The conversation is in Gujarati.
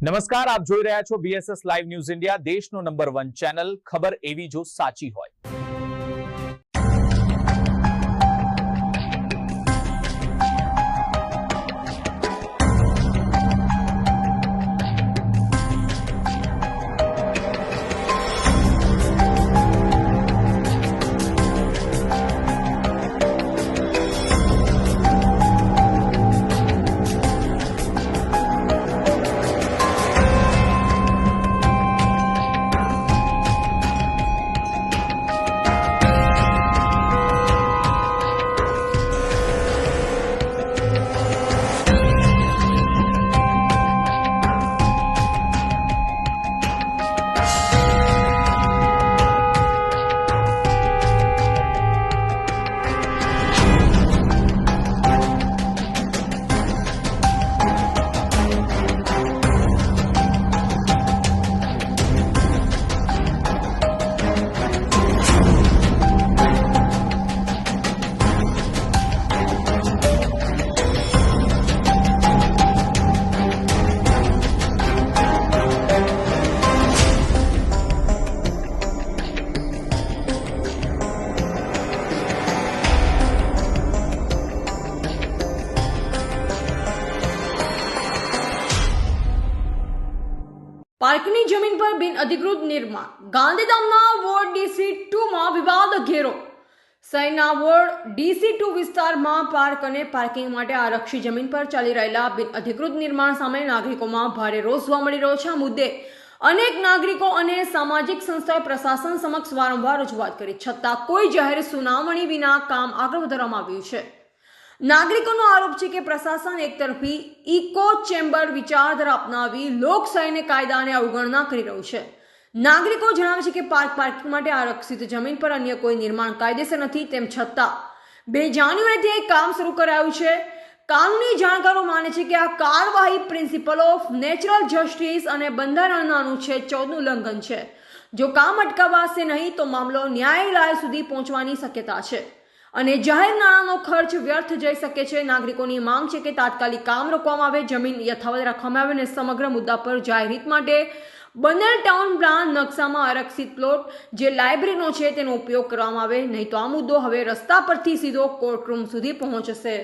નમસ્કાર, આપ જોઈ રહ્યા છો BSS લાઈવ ન્યૂઝ ઇન્ડિયા, દેશનો નંબર 1 ચેનલ. ખબર એવી જો સાચી હોય. પાર્કની જમીન પર બિનઅધિકૃત નિર્માણ. ગાંધીધામના વોર્ડ DC2 માં વિવાદ ઘેરો. શહેરના વોર્ડ DC2 વિસ્તારમાં પાર્ક અને પાર્કિંગ માટે આરક્ષિત જમીન પર ચાલી રહેલા બિનઅધિકૃત નિર્માણ સામે નાગરિકોમાં ભારે રોષ જોવા મળી રહ્યો છે. આ મુદ્દે અનેક નાગરિકો અને સામાજિક સંસ્થાઓએ પ્રશાસન સમક્ષ વારંવાર રજૂઆત કરી, છતાં કોઈ જાહેર સુનાવણી વિના કામ આગળ વધારવામાં આવ્યું છે. નાગરિકોનો આરોપ છે કે પ્રશાસન એકતરફી ઇકો ચેમ્બર વિચારધારા અપનાવી લોકશાહીને કાયદાને અવગણના કરી રહ્યું છે. નાગરિકો જણાવે છે કે પાર્કિંગ માટે આરક્ષિત જમીન પર અન્ય કોઈ નિર્માણ કાયદેસર નથી, તેમ છતાં 2 જાન્યુઆરીથી કામ શરૂ કરાયું છે. કાનૂની જાણકારો માને છે કે આ કાર્યવાહી પ્રિન્સિપલ ઓફ નેચરલ જસ્ટિસ અને બંધારણના અનુચ્છેદ 14નું ઉલ્લંઘન છે. જો કામ અટકાવાશે નહીં તો મામલો ન્યાયાલય સુધી પહોંચવાની શક્યતા છે અને જાહેર નાણાંનો ખર્ચ વ્યર્થ જઈ શકે છે. નાગરિકોની માંગ છે કે તાત્કાલિક કામ રોકવામાં આવે, જમીન યથાવત રાખવામાં આવે અને સમગ્ર મુદ્દા પર જાહેર હિત માટે બનેલ ટાઉન પ્લાન નકશામાં આરક્ષિત પ્લોટ જે લાઇબ્રેરીનો છે તેનો ઉપયોગ કરવામાં આવે, નહીં તો આ મુદ્દો હવે રસ્તા પરથી સીધો કોર્ટરૂમ સુધી પહોંચશે.